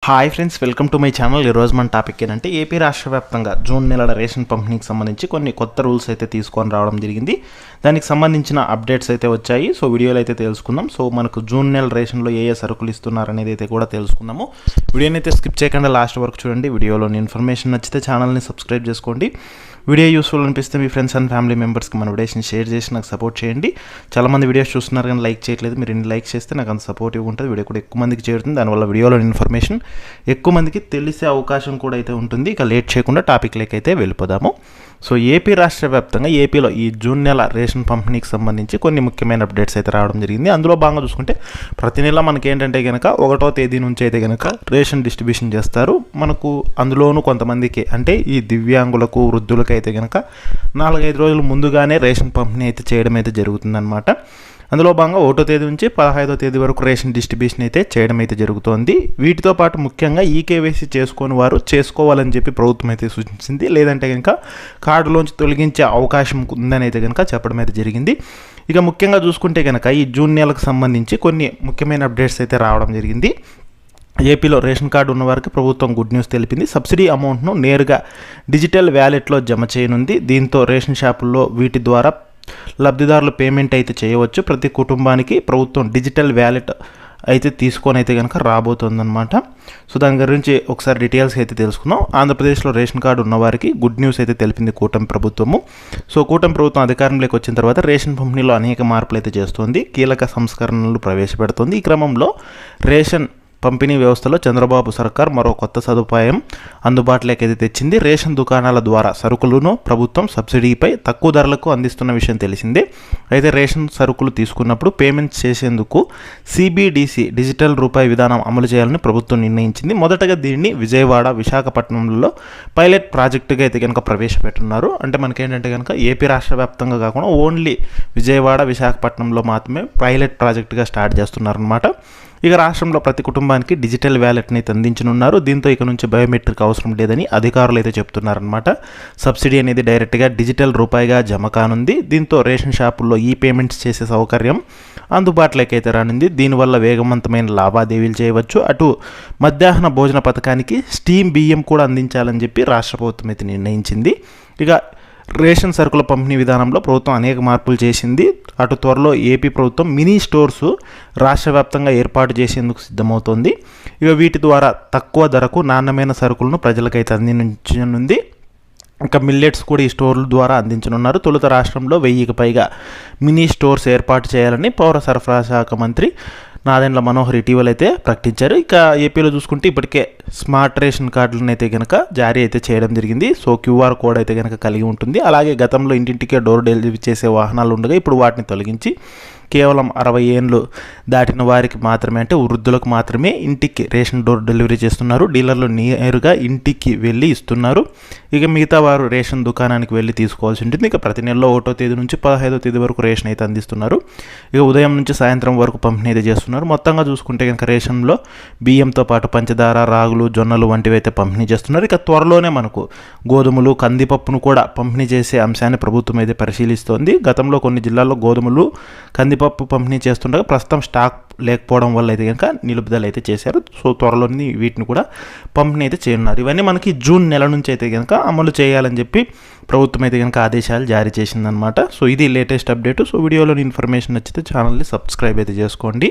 Hi friends, welcome to my channel. ఈరోజు మన topic ఏంటంటే ఏపీ రాష్ట్ర వ్యాప్తంగా జూన్ నెలల రేషన్ పంపిణీకి సంబంధించి కొన్ని కొత్త రూల్స్ అయితే తీసుకొని రావడం జరిగింది. దానికి సంబంధించిన అప్డేట్స్ అయితే వచ్చాయి. సో వీడియోలో అయితే తెలుసుకుందాం. సో మనకు జూన్ నెల రేషన్లో ఏ సరుకులు ఇస్తున్నారు అనేది అయితే కూడా తెలుసుకుందాము. వీడియోని అయితే స్కిప్ చేయకుండా లాస్ట్ వరకు చూడండి. వీడియోలోని ఇన్ఫర్మేషన్ నచ్చితే ఛానల్ని సబ్స్క్రైబ్ చేసుకోండి. వీడియో యూస్ఫుల్ అనిపిస్తే మీ ఫ్రెండ్స్ అండ్ ఫ్యామిలీ మెంబర్స్కి మన వీడియోస్ని షేర్ చేసి నాకు సపోర్ట్ చేయండి. చాలామంది వీడియోస్ చూస్తున్నారు కానీ లైక్ చేయట్లేదు. మీరు ఇన్ని లైక్ చేస్తే నాకు అంత సపోర్టివ్ ఉంటుంది. వీడియో కూడా ఎక్కువ మందికి చేరుతుంది. దానివల్ల వీడియోలో ఇన్ఫర్మేషన్ ఎక్కువ మందికి తెలిసే అవకాశం కూడా అయితే ఉంటుంది. ఇక లేట్ చేయకుండా టాపిక్లోకి అయితే వెళ్ళిపోదాము. సో ఏపీ రాష్ట్ర వ్యాప్తంగా ఏపీలో ఈ జూన్ నెల రేషన్ పంపిణీకి సంబంధించి కొన్ని ముఖ్యమైన అప్డేట్స్ అయితే రావడం జరిగింది. అందులో భాగంగా చూసుకుంటే ప్రతి నెల మనకి ఏంటంటే కనుక 1వ తేదీ నుంచి అయితే కనుక రేషన్ డిస్ట్రిబ్యూషన్ చేస్తారు. మనకు అందులోనూ కొంతమందికి అంటే ఈ దివ్యాంగులకు, వృద్ధులకు అయితే కనుక 4-5 రోజుల ముందుగానే రేషన్ పంపిణీ అయితే చేయడం అయితే జరుగుతుందన్నమాట. అందులో భాగంగా 1వ తేదీ నుంచి 15వ తేదీ వరకు రేషన్ డిస్ట్రిబ్యూషన్ అయితే చేయడం అయితే జరుగుతోంది. వీటితో పాటు ముఖ్యంగా ఈకేవైసీ చేసుకొని వారు చేసుకోవాలని చెప్పి ప్రభుత్వం అయితే సూచించింది. లేదంటే కనుక కార్డులోంచి తొలగించే అవకాశం ఉందని అయితే కనుక చెప్పడం అయితే జరిగింది. ఇక ముఖ్యంగా చూసుకుంటే కనుక ఈ జూన్ నెలకు సంబంధించి కొన్ని ముఖ్యమైన అప్డేట్స్ అయితే రావడం జరిగింది. ఏపీలో రేషన్ కార్డు ఉన్నవారికి ప్రభుత్వం గుడ్ న్యూస్ తెలిపింది. సబ్సిడీ అమౌంట్ను నేరుగా డిజిటల్ వ్యాలెట్లో జమ చేయనుంది. దీంతో రేషన్ షాపుల్లో వీటి ద్వారా లబ్ధిదారులు పేమెంట్ అయితే చేయవచ్చు. ప్రతి కుటుంబానికి ప్రభుత్వం డిజిటల్ వ్యాలెట్ అయితే తీసుకొని అయితే కనుక రాబోతుందన్నమాట. సో దాని గురించి ఒకసారి డీటెయిల్స్ అయితే తెలుసుకుందాం. ఆంధ్రప్రదేశ్లో రేషన్ కార్డు ఉన్నవారికి గుడ్ న్యూస్ అయితే తెలిపింది కూటమి ప్రభుత్వము. సో కూటమి ప్రభుత్వం అధికారంలోకి వచ్చిన తర్వాత రేషన్ పంపిణీలో అనేక మార్పులు అయితే చేస్తుంది. కీలక సంస్కరణలు ప్రవేశపెడుతుంది. ఈ క్రమంలో రేషన్ పంపిణీ వ్యవస్థలో చంద్రబాబు సర్కార్ మరో కొత్త సదుపాయం అందుబాటులోకి అయితే తెచ్చింది. రేషన్ దుకాణాల ద్వారా సరుకులను ప్రభుత్వం సబ్సిడీపై తక్కువ ధరలకు అందిస్తున్న విషయం తెలిసిందే. అయితే రేషన్ సరుకులు తీసుకున్నప్పుడు పేమెంట్ చేసేందుకు సిబిడిసి డిజిటల్ రూపాయి విధానం అమలు చేయాలని ప్రభుత్వం నిర్ణయించింది. మొదటగా దీన్ని విజయవాడ, విశాఖపట్నంలో పైలట్ ప్రాజెక్టుగా అయితే కనుక ప్రవేశపెట్టున్నారు. అంటే మనకేంటంటే కనుక ఏపీ రాష్ట్ర వ్యాప్తంగా కాకుండా ఓన్లీ విజయవాడ, విశాఖపట్నంలో మాత్రమే పైలట్ ప్రాజెక్టుగా స్టార్ట్ చేస్తున్నారనమాట. ఇక రాష్ట్రంలో ప్రతి కుటుంబానికి డిజిటల్ వ్యాలెట్ని అయితే అందించనున్నారు. దీంతో ఇక నుంచి బయోమెట్రిక్ అవసరం లేదని అధికారులు అయితే చెప్తున్నారనమాట. సబ్సిడీ అనేది డైరెక్ట్గా డిజిటల్ రూపాయిగా జమ కానుంది. దీంతో రేషన్ షాపుల్లో ఈ పేమెంట్స్ చేసే సౌకర్యం అందుబాటులోకి అయితే రానుంది. దీనివల్ల వేగవంతమైన లావాదేవీలు చేయవచ్చు. అటు మధ్యాహ్న భోజన పథకానికి స్టీమ్ బియ్యం కూడా అందించాలని చెప్పి రాష్ట్ర ప్రభుత్వం అయితే నిర్ణయించింది. ఇక రేషన్ సరుకుల పంపిణీ విధానంలో ప్రభుత్వం అనేక మార్పులు చేసింది. అటు త్వరలో ఏపీ ప్రభుత్వం మినీ స్టోర్స్ రాష్ట్ర వ్యాప్తంగా ఏర్పాటు చేసేందుకు సిద్ధమవుతోంది. ఇక వీటి ద్వారా తక్కువ ధరకు నాణ్యమైన సరుకులను ప్రజలకైతే అందించనుంది. ఇంకా మిల్లెట్స్ కూడా ఈ స్టోర్ల ద్వారా అందించనున్నారు. తొలుత రాష్ట్రంలో 1000కి పైగా మినీ స్టోర్స్ ఏర్పాటు చేయాలని పౌర సరఫరా శాఖ మంత్రి నాదెండ్ల మనోహర్ ఇటీవల అయితే ప్రకటించారు. ఇక ఏపీలో చూసుకుంటే ఇప్పటికే స్మార్ట్ రేషన్ కార్డులను అయితే కనుక జారీ అయితే చేయడం జరిగింది. సో క్యూఆర్ కోడ్ అయితే కనుక కలిగి ఉంటుంది. అలాగే గతంలో ఇంటింటికే డోర్ డెలివరీ చేసే వాహనాలు ఉండగా ఇప్పుడు వాటిని తొలగించి కేవలం 60 ఏళ్ళు దాటిన వారికి మాత్రమే, అంటే వృద్ధులకు మాత్రమే ఇంటికి రేషన్ డోర్ డెలివరీ చేస్తున్నారు. డీలర్లు నేరుగా ఇంటికి వెళ్ళి ఇస్తున్నారు. ఇక మిగతా వారు రేషన్ దుకాణానికి వెళ్ళి తీసుకోవాల్సి ఉంటుంది. ఇక ప్రతి నెలలో 1వ తేదీ నుంచి 15వ తేదీ వరకు రేషన్ అయితే అందిస్తున్నారు. ఇక ఉదయం నుంచి సాయంత్రం వరకు పంపిణీ అయితే చేస్తున్నారు. మొత్తంగా చూసుకుంటే కనుక రేషన్లో బియ్యంతో పాటు పంచదార, రాగులు, జొన్నలు వంటివి అయితే పంపిణీ చేస్తున్నారు. ఇక త్వరలోనే మనకు గోధుమలు, కందిపప్పును కూడా పంపిణీ చేసే అంశాన్ని ప్రభుత్వం అయితే పరిశీలిస్తోంది. గతంలో కొన్ని జిల్లాల్లో గోధుమలు, కందిపప్పు పంపిణీ చేస్తుండగా ప్రస్తుతం స్టాక్ లేకపోవడం వల్ల అయితే కనుక నిలుపుదల అయితే చేశారు. సో త్వరలోని వీటిని కూడా పంపిణీ అయితే చేయనున్నారు. ఇవన్నీ మనకి జూన్ నెల నుంచి అయితే కనుక అమలు చేయాలని చెప్పి ప్రభుత్వం అయితే కనుక ఆదేశాలు జారీ చేసిందనమాట. సో ఇది లేటెస్ట్ అప్డేట్. సో వీడియోలోని ఇన్ఫర్మేషన్ నచ్చితే ఛానల్ని సబ్స్క్రైబ్ అయితే చేసుకోండి.